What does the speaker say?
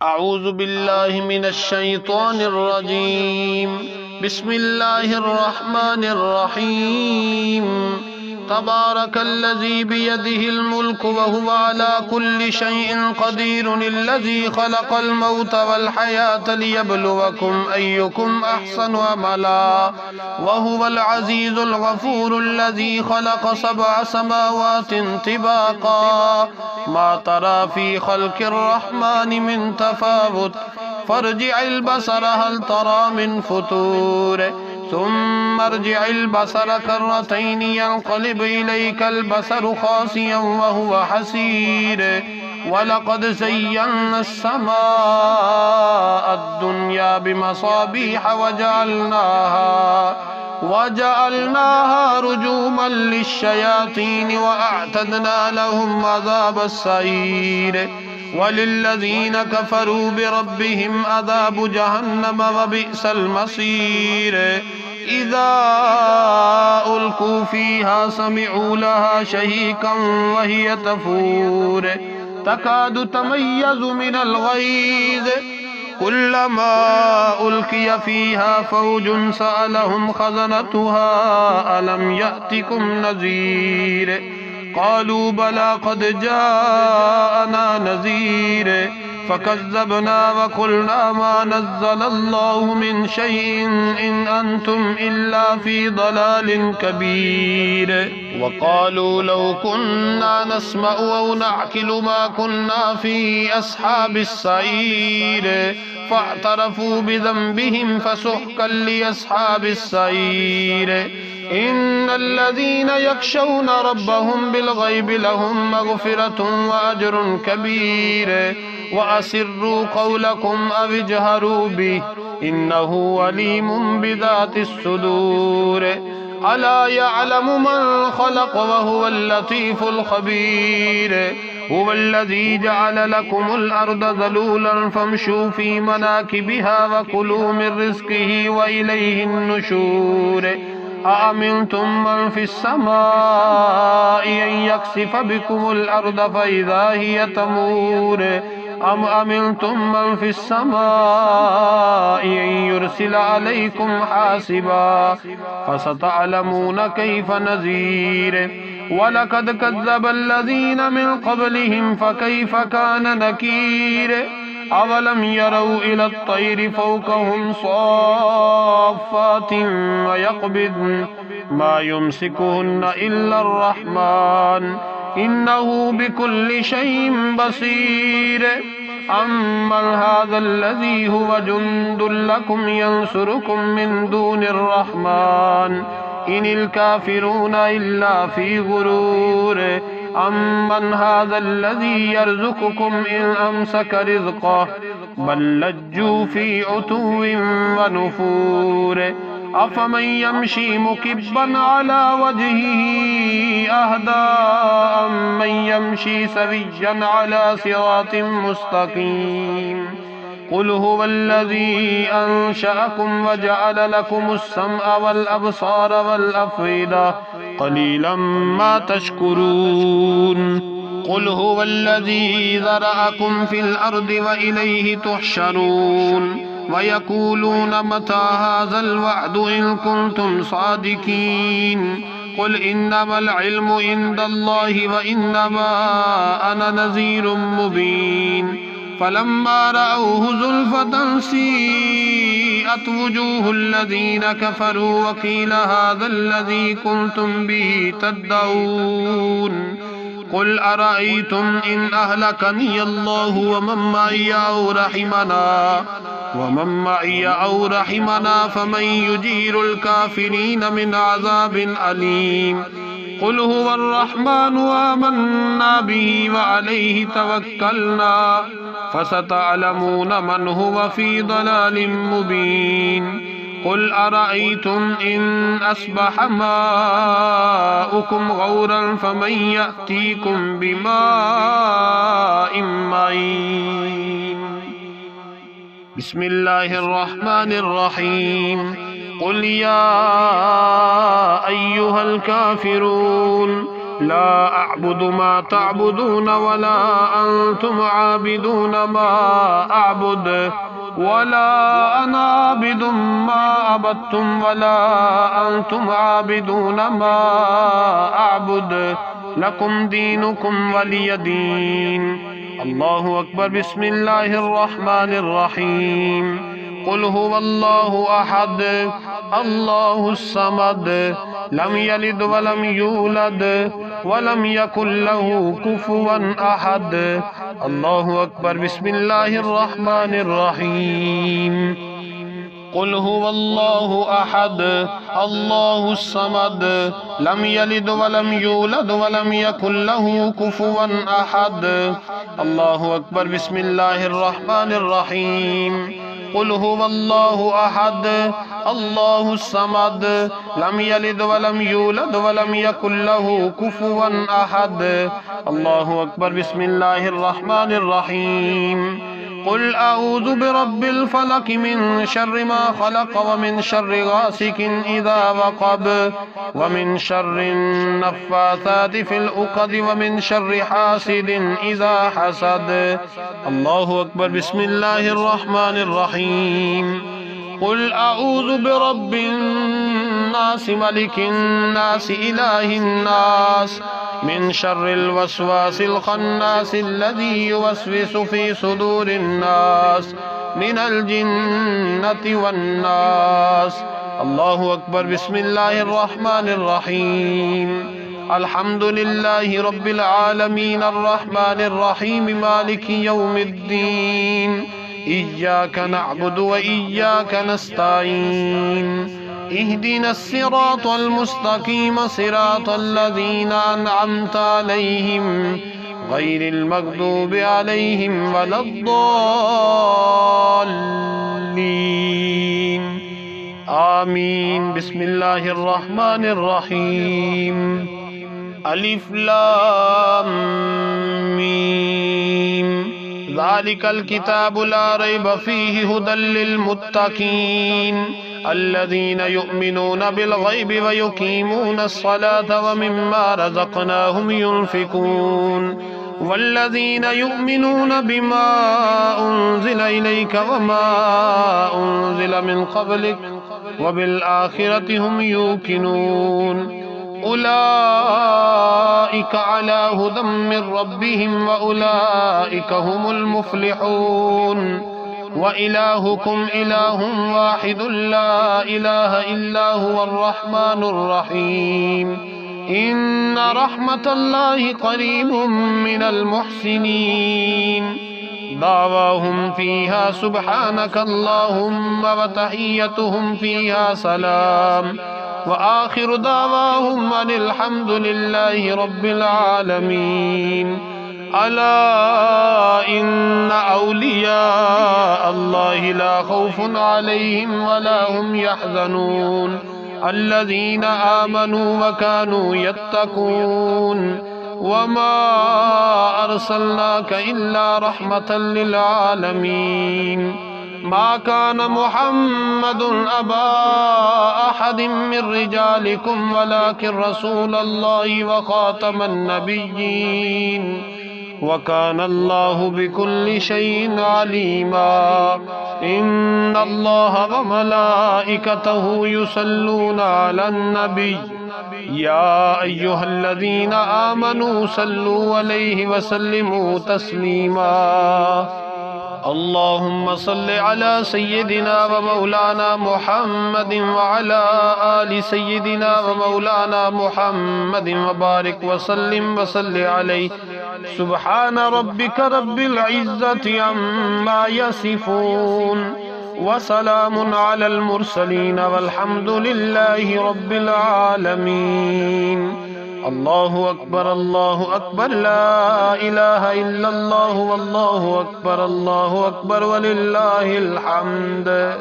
अऊज़ु बिल्लाहि मिनश्शैतानिर्रजीम। बिस्मिल्लाहिर्रहमानिर्रहीम। तबारकल्लज़ी बियदिहिल मुल्कु व हुवा अला कुल्लि शैइन क़दीरुन अल्लज़ी ख़लक़ल मौत वल हयात लियब्लुवकुम अय्युकुम अहसनु अमला व हुवल अज़ीज़ुल गफ़ूरुल्लज़ी ख़लक़ सबअ समावातिन तिबाक़ा मा तरा फ़ी ख़ल्क़िर रहमानि मिन तफ़ावुत फ़र्जिअल बसर हल तरा मिन फ़ुतूर सुम्मा अर्जिअल बसर कर्रतैनि यंक़लिब इलैकल बसरु ख़ासिअन व हुवा हसीर वलक़द ज़य्यन्ना अस्समाअ अद्दुन्या बिमसाबीह वजअलनाहा रुजूमन लिश्शयातीन वअअतदना लहुम अज़ाब अस्सईर वलिल्लज़ीन कफ़रू बिरब्बिहिम अज़ाब जहन्नम वबिअसल मसीर इज़ा उल्क़ू फ़ीहा समिअू लहा शहीक़न वहिय तफ़ूर तकादु तमय्यज़ु मिनल ग़ैज़ कुल्लमा उल्क़िय फ़ीहा फ़ौजुन सअलहुम ख़ज़नतुहा अलम यअतिकुम नज़ीर क़ालू बला क़द जाअना नज़ीर फ़कज़्ज़बना वक़ुल्ना मा नज़्ज़लल्लाहु मिन शैइन इन अंतुम इल्ला फ़ी ज़लालिन कबीर वक़ालू लौ कुन्ना नस्मअु औ नअक़िलु मा कुन्ना फ़ी अस्हाबिस सईर फ़अतरफ़ू बिज़ंबिहिम फ़सुहक़न लिअस्हाबिस सईर इन्नल्लज़ीन यख़शौना रब्बहुम बिलग़ैबि लहुम मग़फ़िरतुन व अज्रुन कबीर वअसिर्रू क़ौलकुम अव इजहरू बिही इन्नहु अलीमुम बिज़ातिस सुदूर अला यअलमु मन ख़लक़ व हुवल लतीफ़ुल ख़बीर हुवल्लज़ी जअल लकुमुल अर्द ज़लूलन फ़म्शू फ़ी मनाकिबिहा व कुलू मिन रिज़्क़िही व इलैहिन नुशूर अअमिनतुम मन फ़िस समाइ अन यख़सिफ़ बिकुमुल अर्द फ़इज़ा हिय तमूर अम अमिनतुम मन फ़िस समाइ अन युरसिल अलैकुम हासिबा फ़सतअलमून कैफ़ नज़ीर वलक़द कज़्ज़बल्लज़ीन मिन क़ब्लिहिम फ़कैफ़ कान नकीर अवलम यरौ इलत तैरि फ़ौक़हुम साफ़्फ़ातिन व यक़बिज़न मा युमसिकुहुन्न इल्ला अर्रहमान इन्नहु बिकुल्लि शैइन बसीर अम्मन हाज़ल्लज़ी हुव जुन्दुन लकुम यंसुरुकुम मिन दूनिर रहमान इनिल काफ़िरून इल्ला फ़ी गुरूर अम्मन हाज़ल्लज़ी यर्ज़ुक़ुकुम इन अमसक रिज़क़ह बल लज्जू फ़ी उतुव्विन व नुफ़ूर अफ़मन यमशी मुकिब्बन अला वजहिही अहदा अम्मन यमशी सविय्यन अला सिरातिन मुस्तक़ीम क़ुल हुवल्लज़ी अंशअकुम व जअल लकुमुस समअ वल अबसार वल अफ़इदा क़लीलन मा तशकुरून क़ुल हुवल्लज़ी ज़रअकुम फ़िल अर्दि व इलैहि तुहशरून वयक़ूलून मता हाज़ल वअदु इन कुन्तुम सादिकीन क़ुल इन्नमल इल्मु इंदल्लाहि व इन्नमा अना नज़ीरुम मुबीन फलम्मा रअऊहु ज़ुल्फ़तन सीअत वुजूहुल्लज़ीन कफ़रू व क़ील हाज़ल्लज़ी कुन्तुम बिही तद्दऊन क़ुल अरअय्तुम इन अहलकनियल्लाहु व मन मइय औ रहिमना फमन युजीरुल काफ़िरीन मिन अज़ाबिन अलीम क़ुल हुवर रहमानु आमन्ना बिही व अलैहि तवक्कलना फसतअलमून मन हुव फ़ी ضलालिम मुबीन क़ुल अरअय्तुम इन अस्बह माउकुम गौरन फमन यअतीकुम बिमाइन मईन बिस्मिल्लाहिर्रहमानिर्रहीम क़ुल या अय्युहल काफ़िरून لا أعبد ما تعبدون ولا أنتم عابدون ما أعبد ولا أنا عابد ما عبدتم ولا أنتم عابدون ما أعبد لكم دينكم ولي دين. الله أكبر. بسم الله الرحمن الرحيم. قل هو الله أحد الله الصمد لم يلد ولم يولد ولم يكن له كفوا أحد. الله أكبر. بسم الله الرحمن الرحيم. قل هو الله أحد الله الصمد لم يلد ولم يولد ولم يكن له كفوا أحد. الله أكبر. بسم الله الرحمن الرحيم. قل هو الله أحد الله الصمد لم يلد ولم يولد ولم يكن له كفوا أحد. الله أكبر. بسم الله الرحمن الرحيم. قل أعوذ برب الفلق من شر ما خلق ومن شر غاسق إذا وقب ومن شر النفاثات في العقد ومن شر حاسد إذا حسد. الله أكبر. بسم الله الرحمن الرحيم. قل أعوذ برب الناس ملك الناس إله الناس من شر الوسواس الخناس الذي يوسوس في صدور الناس من الجنة والناس. الله أكبر. بسم الله الرحمن الرحيم. الحمد لله رب العالمين الرحمن الرحيم مالك يوم الدين. إياك نعبد وإياك نستعين. اهدنا الصراط المستقيم صراط الذين أنعمت عليهم غير المغضوب عليهم ولا الضالين. آمين. بسم الله الرحمن الرحيم. ألف لام ميم. ذلك الكتاب لا ريب فيه هدى للمتقين الذين يؤمنون بالغيب ويقيمون الصلاة ومما رزقناهم ينفقون والذين يؤمنون بما أنزل إليك وما أنزل من قبلك وبالآخرة هم يوقنون أولئك على هدى من ربهم وأولئك هم المفلحون. وإلهكم إله واحد لا إله إلا هو الرحمن الرحيم. إن رحمة الله قريب من المحسنين. دعواهم فيها سبحانك اللهم وتحيتهم فيها سلام وآخر دعواهم أن الحمد لله رب العالمين. ألا إن أولياء الله لا خوف عليهم ولا هم يحزنون الذين آمنوا وكانوا يتقون. وما أرسلناك إلا رحمة للعالمين. ما كان محمد أبا أحد من رجالكم ولكن رسول الله وخاتم النبيين وكان الله بكل شيء عليما. إن الله وملائكته يصلون على النبي يا أيها الذين آمنوا صلوا عليه وسلموا تسليما. اللهم صل على سيدنا ومولانا محمد وعلى آل سيدنا ومولانا محمد وبارك وسلم وصل عليه. سبحان ربك رب العزة عما يصفون وسلام على المرسلين والحمد لله رب العالمين. الله أكبر الله أكبر لا إله إلا الله والله أكبر الله أكبر ولله الحمد.